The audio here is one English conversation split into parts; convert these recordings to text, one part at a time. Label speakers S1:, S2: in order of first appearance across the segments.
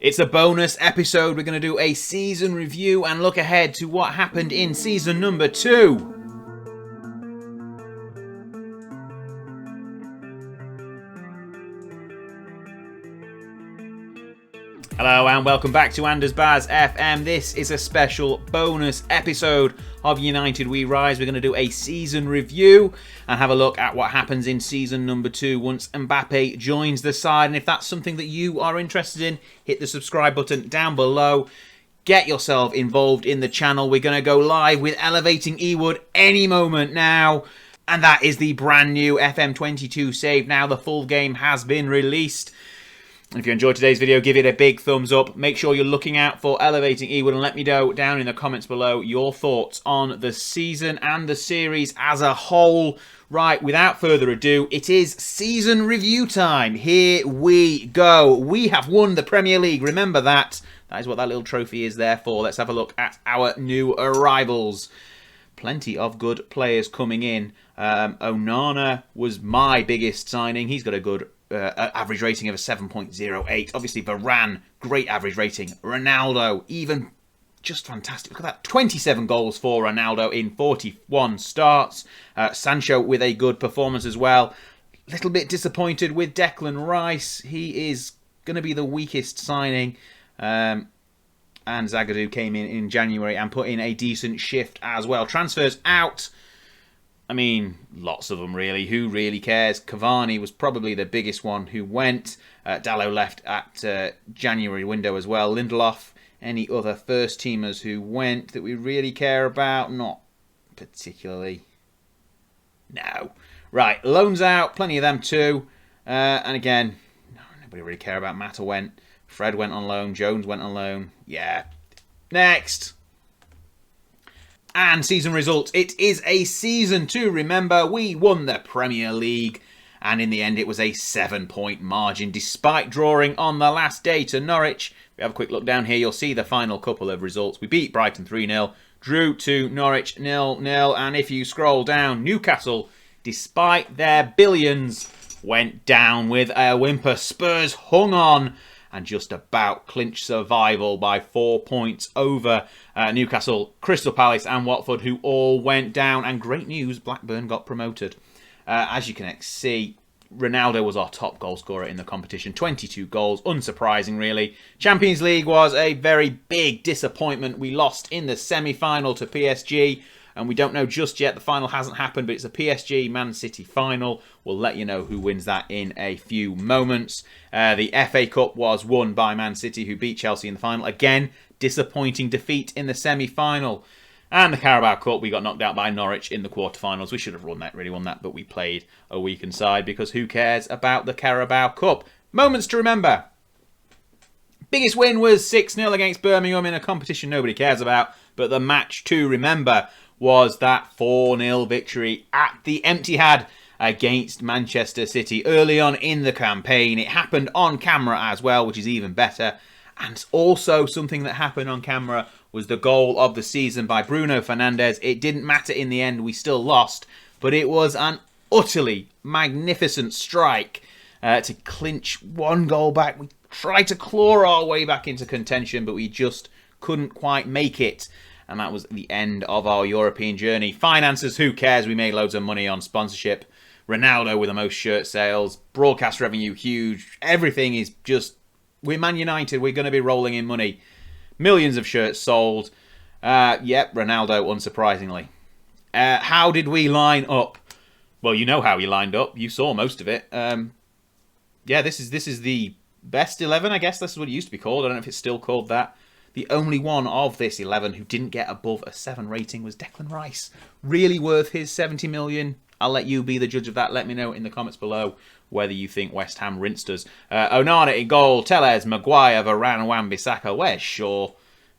S1: It's a bonus episode. We're going to do a season review and look ahead to what happened in season number 2. Hello and welcome back to Anderzbaz FM. This is a special bonus episode of United We Rise. We're going to do a season review and have a look at what happens in season number 2 once Mbappe joins the side. And if that's something that you are interested in, hit the subscribe button down below. Get yourself involved in the channel. We're going to go live with Elevating Ewood any moment now. And that is the brand new FM22 Save. Now the full game has been released. And if you enjoyed today's video, give it a big thumbs up. Make sure you're looking out for Elevating Ewood and let me know down in the comments below your thoughts on the season and the series as a whole. Right, without further ado, it is season review time. Here we go. We have won the Premier League. Remember that. That is what that little trophy is there for. Let's have a look at our new arrivals. Plenty of good players coming in. Onana was my biggest signing. He's got a good average rating of a 7.08. Obviously, Varane, great average rating. Ronaldo, even just fantastic. Look at that. 27 goals for Ronaldo in 41 starts. Sancho with a good performance as well. Little bit disappointed with Declan Rice. He is going to be the weakest signing. And Zagadou came in January and put in a decent shift as well. Transfers out. I mean, lots of them really. Who really cares? Cavani was probably the biggest one who went. Dalot left at January window as well. Lindelof, any other first teamers who went that we really care about? Not particularly. No. Right, loans out. Plenty of them too. And again, nobody really care about. Mata went. Fred went on loan. Jones went on loan. Yeah. Next. And season results. It is a season 2. Remember, we won the Premier League. And in the end, it was a 7-point margin. Despite drawing on the last day to Norwich. If we have a quick look down here, you'll see the final couple of results. We beat Brighton 3-0. Drew to Norwich 0-0. And if you scroll down, Newcastle, despite their billions, went down with a whimper. Spurs hung on and just about clinched survival by 4 points over Newcastle, Crystal Palace and Watford, who all went down. And great news, Blackburn got promoted. As you can see, Ronaldo was our top goal scorer in the competition. 22 goals, unsurprising really. Champions League was a very big disappointment. We lost in the semi-final to PSG. And we don't know just yet. The final hasn't happened, but it's a PSG Man City final. We'll let you know who wins that in a few moments. The FA Cup was won by Man City, who beat Chelsea in the final. Again, disappointing defeat in the semi-final. And the Carabao Cup, we got knocked out by Norwich in the quarterfinals. We should have really won that, but we played a weakened side because who cares about the Carabao Cup? Moments to remember. Biggest win was 6-0 against Birmingham in a competition nobody cares about. But the match to remember was that 4-0 victory at the Etihad against Manchester City early on in the campaign. It happened on camera as well, which is even better. And also something that happened on camera was the goal of the season by Bruno Fernandes. It didn't matter in the end, we still lost, but it was an utterly magnificent strike to clinch one goal back. We tried to claw our way back into contention, but we just couldn't quite make it. And that was the end of our European journey. Finances, who cares? We made loads of money on sponsorship. Ronaldo with the most shirt sales. Broadcast revenue, huge. Everything is just... We're Man United. We're going to be rolling in money. Millions of shirts sold. Yep, Ronaldo, unsurprisingly. How did we line up? Well, you know how we lined up. You saw most of it. Yeah, this is the best 11, I guess. This is what it used to be called. I don't know if it's still called that. The only one of this 11 who didn't get above a 7 rating was Declan Rice. Really worth his 70 million. I'll let you be the judge of that. Let me know in the comments below whether you think West Ham rinsed us. Onana in goal. Tellez, Maguire, Varane, Wan-Bissaka. Where's Shaw?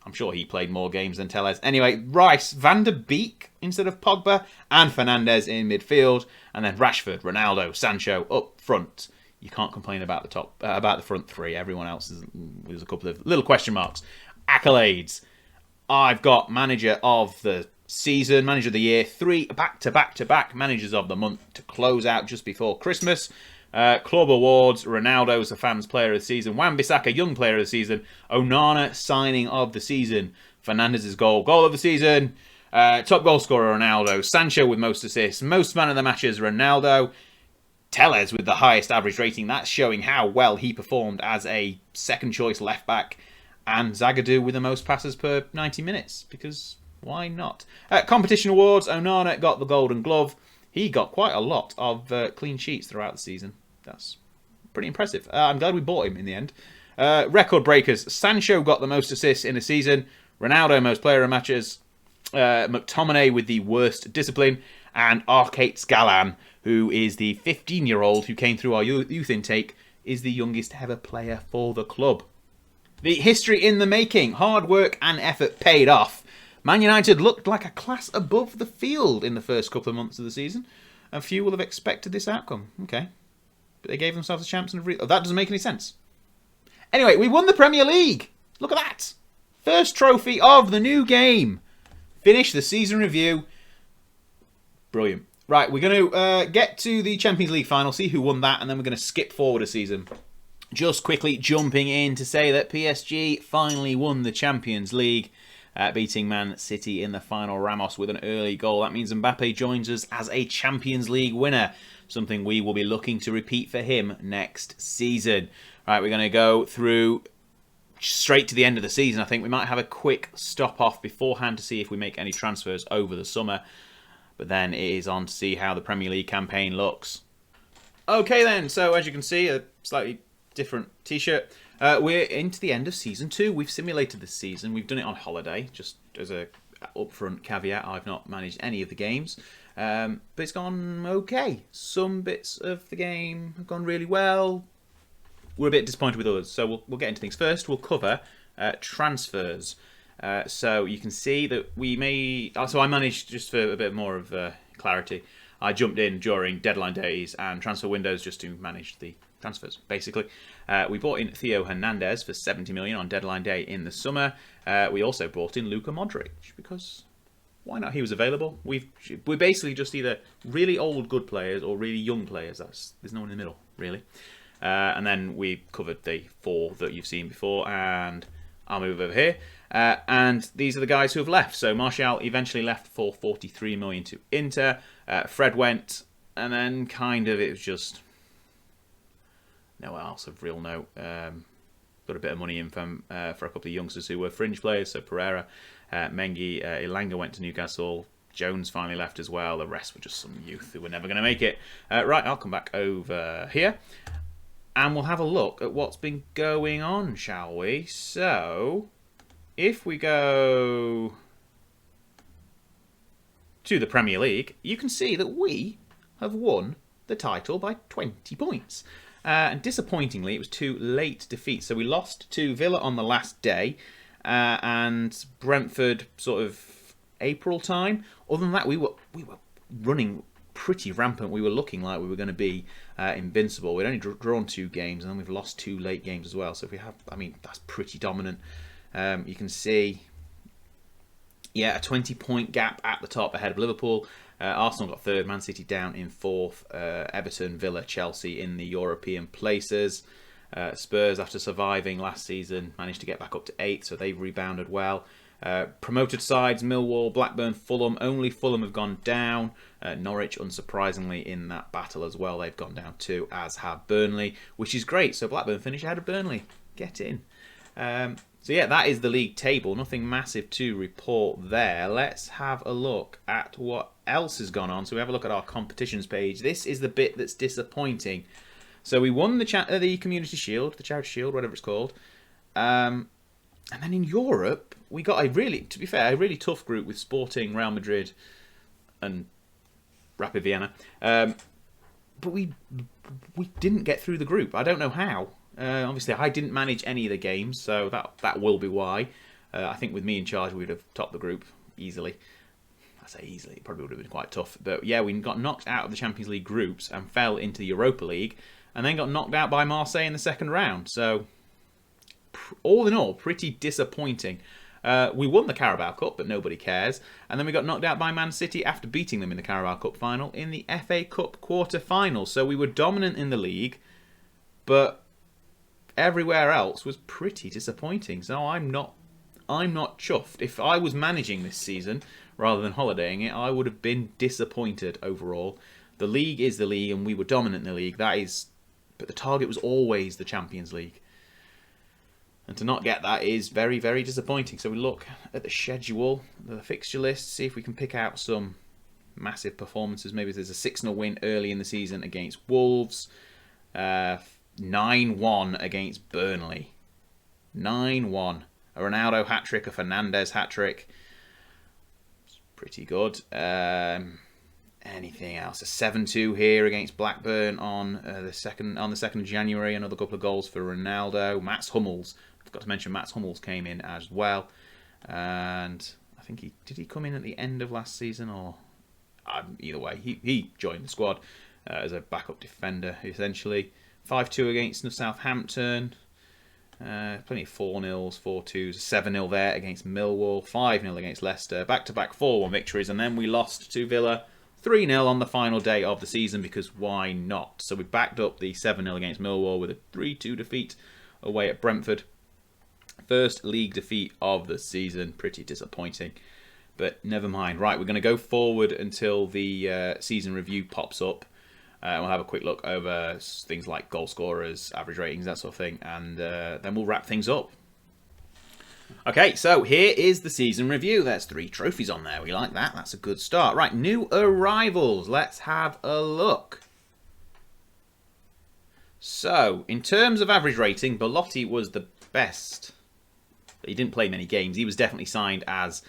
S1: I'm sure he played more games than Tellez. Anyway, Rice, Van der Beek instead of Pogba, and Fernandes in midfield. And then Rashford, Ronaldo, Sancho up front. You can't complain about the front three. Everyone else there's a couple of little question marks. Accolades. I've got manager of the season, manager of the year, 3 back-to-back managers of the month to close out just before Christmas. Club awards, Ronaldo's the fans player of the season, Wan-Bissaka young player of the season, Onana signing of the season, Fernandez's goal of the season, top goal scorer Ronaldo, Sancho with most assists, most man of the matches Ronaldo, Tellez with the highest average rating. That's showing how well he performed as a second choice left back, and Zagadou with the most passes per 90 minutes, because why not? Competition awards, Onana got the Golden Glove. He got quite a lot of clean sheets throughout the season. That's pretty impressive. I'm glad we bought him in the end. Record breakers. Sancho got the most assists in a season. Ronaldo, most player of matches. McTominay with the worst discipline. And Arcates Galan, who is the 15-year-old who came through our youth intake, is the youngest ever player for the club. The history in the making. Hard work and effort paid off. Man United looked like a class above the field in the first couple of months of the season. And few will have expected this outcome. Okay. But they gave themselves a chance. And that doesn't make any sense. Anyway, we won the Premier League. Look at that. First trophy of the new game. Finish the season review. Brilliant. Right, we're going to get to the Champions League final, see who won that, and then we're going to skip forward a season. Just quickly jumping in to say that PSG finally won the Champions League, beating Man City in the final. Ramos with an early goal. That means Mbappe joins us as a Champions League winner, something we will be looking to repeat for him next season. Right, we're going to go through straight to the end of the season. I think we might have a quick stop off beforehand to see if we make any transfers over the summer. But then it is on to see how the Premier League campaign looks. Okay then, so as you can see, a slightly different t-shirt. We're into the end of Season 2. We've simulated this season. We've done it on holiday, just as a upfront caveat. I've not managed any of the games. But it's gone okay. Some bits of the game have gone really well. We're a bit disappointed with others. So we'll get into things. First, we'll cover transfers. So you can see that we may... So I managed, just for a bit more of clarity, I jumped in during deadline days and transfer windows just to manage the transfers, basically. We bought in Theo Hernandez for 70 million on deadline day in the summer. We also brought in Luka Modric because why not? He was available. We're basically just either really old good players or really young players. There's no one in the middle, really. And then we covered the 4 that you've seen before, and I'll move over here. And these are the guys who have left. So Martial eventually left for 43 million to Inter. Fred went, and then kind of it was just no one else of real note. Got a bit of money in for a couple of youngsters who were fringe players. So Pereira, Mengi, Ilanga went to Newcastle. Jones finally left as well. The rest were just some youth who were never going to make it. Right, I'll come back over here. And we'll have a look at what's been going on, shall we? So, if we go to the Premier League, you can see that we have won the title by 20 points. And disappointingly, it was 2 late defeats. So we lost to Villa on the last day, and Brentford sort of April time. Other than that, we were running pretty rampant. We were looking like we were going to be invincible. We'd only drawn 2 games, and then we've lost 2 late games as well. So if we have, I mean, that's pretty dominant. You can see, yeah, a 20-point gap at the top ahead of Liverpool. Arsenal got 3rd, Man City down in 4th, Everton, Villa, Chelsea in the European places. Spurs, after surviving last season, managed to get back up to 8th, so they've rebounded well. Promoted sides, Millwall, Blackburn, Fulham. Only Fulham have gone down. Norwich, unsurprisingly, in that battle as well. They've gone down too, as have Burnley, which is great. So Blackburn finish ahead of Burnley. Get in. So yeah, that is the league table. Nothing massive to report there. Let's have a look at what else has gone on. So we have a look at our competitions page. This is the bit that's disappointing. So we won the Community Shield, the Charity Shield, whatever it's called. And then in Europe, we got to be fair, a really tough group with Sporting, Real Madrid, and Rapid Vienna. But we didn't get through the group. I don't know how. Obviously, I didn't manage any of the games, so that will be why. I think with me in charge, we'd have topped the group easily. I say easily, it probably would have been quite tough. But yeah, we got knocked out of the Champions League groups and fell into the Europa League, and then got knocked out by Marseille in the second round. So all in all, pretty disappointing. We won the Carabao Cup, but nobody cares. And then we got knocked out by Man City after beating them in the Carabao Cup final in the FA Cup quarter-final. So we were dominant in the league, but everywhere else was pretty disappointing. So I'm not chuffed. If I was managing this season rather than holidaying it, I would have been disappointed overall. The league is the league, and we were dominant in the league. But the target was always the Champions League. And to not get that is very, very disappointing. So we look at the schedule, the fixture list, see if we can pick out some massive performances. Maybe there's a 6-0 win early in the season against Wolves. 9-1 against Burnley. 9-1. A Ronaldo hat-trick, a Fernandes hat-trick. It's pretty good. Anything else? A 7-2 here against Blackburn on the 2nd of January. Another couple of goals for Ronaldo. Mats Hummels. I forgot to mention Mats Hummels came in as well. And I think did he come in at the end of last season? Or either way, he joined the squad as a backup defender, essentially. 5-2 against Southampton. Plenty of 4-0s, 4-2s, 7-0 there against Millwall. 5-0 against Leicester. Back-to-back 4-1 victories. And then we lost to Villa 3-0 on the final day of the season, because why not? So we backed up the 7-0 against Millwall with a 3-2 defeat away at Brentford. First league defeat of the season. Pretty disappointing, but never mind. Right, we're going to go forward until the season review pops up. We'll have a quick look over things like goal scorers, average ratings, that sort of thing, and then we'll wrap things up. Okay, so here is the season review. There's 3 trophies on there. We like that. That's a good start. Right, new arrivals. Let's have a look. So, in terms of average rating, Belotti was the best. He didn't play many games. He was definitely signed as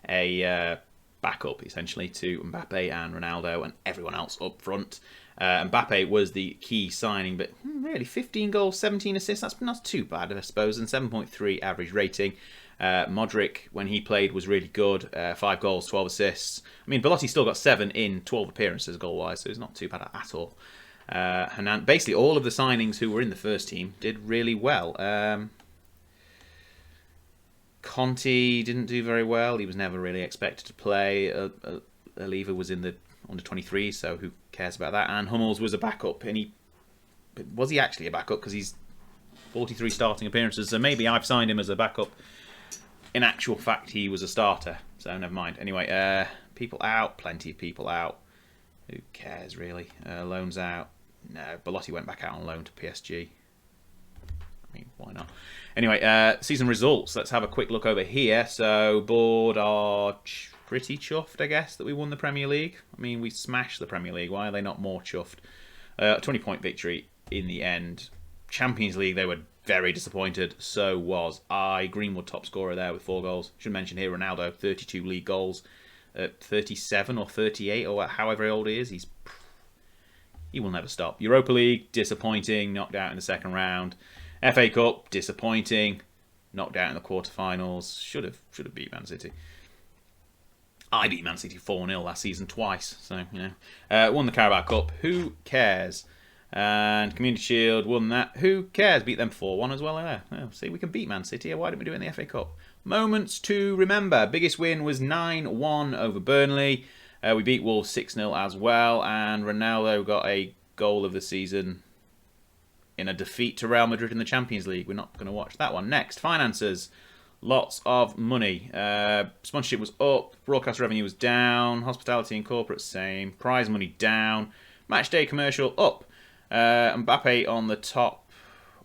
S1: a backup, essentially, to Mbappe and Ronaldo and everyone else up front. Mbappe was the key signing, but really 15 goals, 17 assists, that's not too bad, I suppose, and 7.3 average rating. Modric, when he played, was really good. 5 goals, 12 assists. I mean, Belotti still got 7 in 12 appearances goal-wise, so it's not too bad at all. Basically, all of the signings who were in the first team did really well. Conte didn't do very well. He was never really expected to play. Oliva was in the under-23, so who cares about that? And Hummels was a backup, and was he actually a backup? Because he's 43 starting appearances, so maybe I've signed him as a backup. In actual fact, he was a starter, so never mind. Anyway, people out, plenty of people out. Who cares, really? Loans out. No, Belotti went back out on loan to PSG. I mean, why not? Anyway, season results. Let's have a quick look over here. So, board are pretty chuffed, I guess, that we won the Premier League. I mean, we smashed the Premier League. Why are they not more chuffed? 20-point victory in the end. Champions League, they were very disappointed. So was I. Greenwood top scorer there with 4 goals. Should mention here Ronaldo, 32 league goals. 37 or 38 or however old he is. He will never stop. Europa League, disappointing. Knocked out in the second round. FA Cup, disappointing. Knocked out in the quarterfinals. Should have beat Man City. I beat Man City 4-0 last season twice. So, you know. Won the Carabao Cup. Who cares? And Community Shield, won that. Who cares? Beat them 4-1 as well there. Oh, see, we can beat Man City. Why didn't we do it in the FA Cup? Moments to remember. Biggest win was 9-1 over Burnley. We beat Wolves 6-0 as well. And Ronaldo got a goal of the season in a defeat to Real Madrid in the Champions League. We're not going to watch that one. Next, finances. Lots of money. Sponsorship was up. Broadcast revenue was down. Hospitality and corporate, same. Prize money down. Matchday commercial up. Mbappe on the top.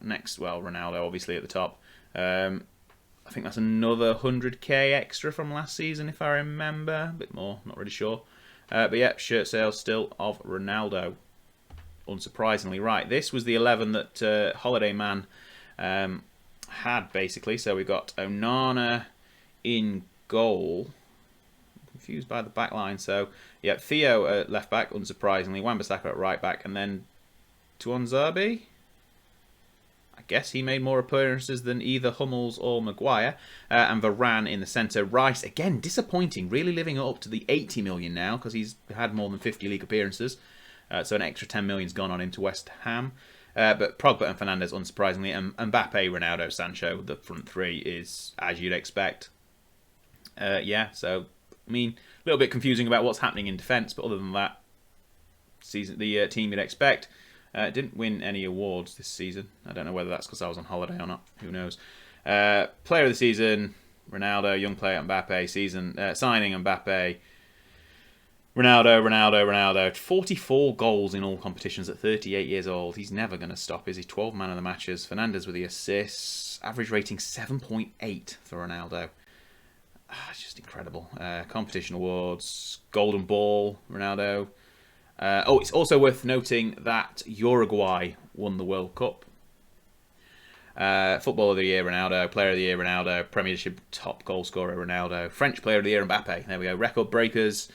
S1: Next, well, Ronaldo obviously at the top. I think that's another 100k extra from last season, if I remember. A bit more, not really sure. But yeah, shirt sales still of Ronaldo. Unsurprisingly, right. This was the 11 that Holiday Man had, basically. So we got Onana in goal. I'm confused by the back line. So, yeah, Theo at left back, unsurprisingly. Wan-Bissaka at right back. And then Tuanzebe. I guess he made more appearances than either Hummels or Maguire. And Varane in the centre. Rice, again, disappointing. Really living up to the 80 million now, because he's had more than 50 league appearances. So an extra 10 million's gone on into West Ham. But Pogba and Fernandes, unsurprisingly. And Mbappe, Ronaldo, Sancho, the front three is, as you'd expect, Yeah, so, I mean, a little bit confusing about what's happening in defence, but other than that, the team you'd expect. Didn't win any awards this season. I don't know whether that's because I was on holiday or not. Who knows? Player of the season, Ronaldo. Young player, Mbappe. Signing, Mbappe. Ronaldo. 44 goals in all competitions at 38 years old. He's never going to stop, is he? 12 man of the matches. Fernandes with the assists. Average rating 7.8 for Ronaldo. It's just incredible. Competition awards. Golden Ball, Ronaldo. It's also worth noting that Uruguay won the World Cup. Footballer of the Year, Ronaldo. Player of the Year, Ronaldo. Premiership top goal scorer, Ronaldo. French Player of the Year, Mbappe. There we go. Record breakers,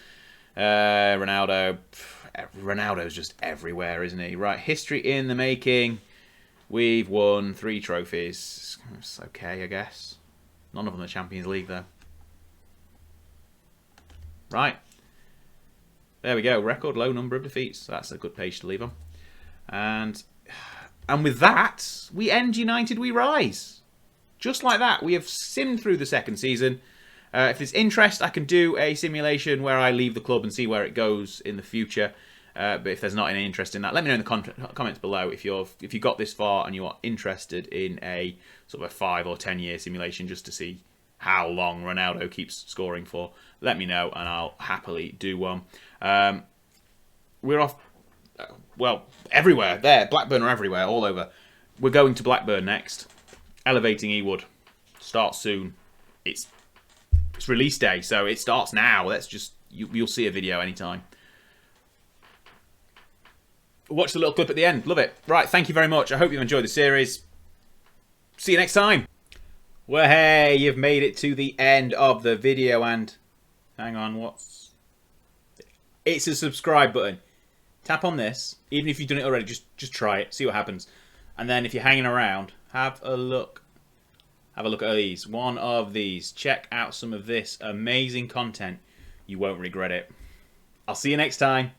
S1: Ronaldo. Ronaldo's just everywhere, isn't he? Right, history in the making. We've won 3 trophies. It's okay, I guess. None of them the Champions League, though. Right. There we go. Record low number of defeats. That's a good page to leave on. And with that, we end United We Rise. Just like that. We have simmed through the second season. If there's interest, I can do a simulation where I leave the club and see where it goes in the future. But if there's not any interest in that, let me know in the comments below if you got this far and you are interested in a sort of a 5 or 10 year simulation just to see how long Ronaldo keeps scoring for. Let me know and I'll happily do one. We're off, well, everywhere. There, Blackburn are everywhere, all over. We're going to Blackburn next. Elevating Ewood. Starts soon. It's release day, so it starts now. Let's just, you'll see a video anytime. Watch the little clip at the end. Love it. Right, thank you very much. I hope you've enjoyed the series. See you next time. Well, hey, you've made it to the end of the video and... Hang on, it's a subscribe button. Tap on this. Even if you've done it already, just try it. See what happens. And then if you're hanging around, have a look. Have a look at these. One of these. Check out some of this amazing content. You won't regret it. I'll see you next time.